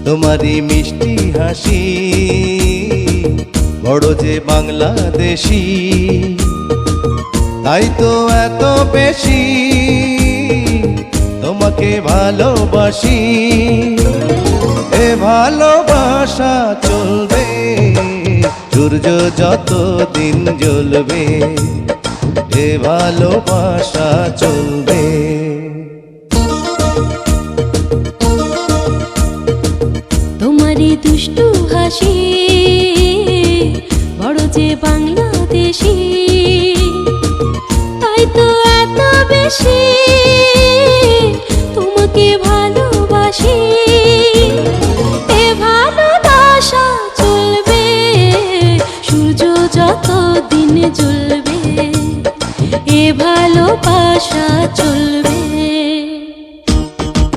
তোমারই মিষ্টি হাসি বড় যে বাংলাদেশি, তাই তো এত বেশি তোমাকে ভালোবাসি। এ ভালোবাসা চলবে সূর্য যত দিন জ্বলবে, এ ভালোবাসা চলবে। তোমারই দুষ্টু হাসি বড় যে বাংলাদেশি, তাই তো এত বেশি তোমাকে ভালোবাসি। এ ভালোবাসা চলবে সূর্য যত দিন জ্বলবে, এ ভালোবাসা চলবে।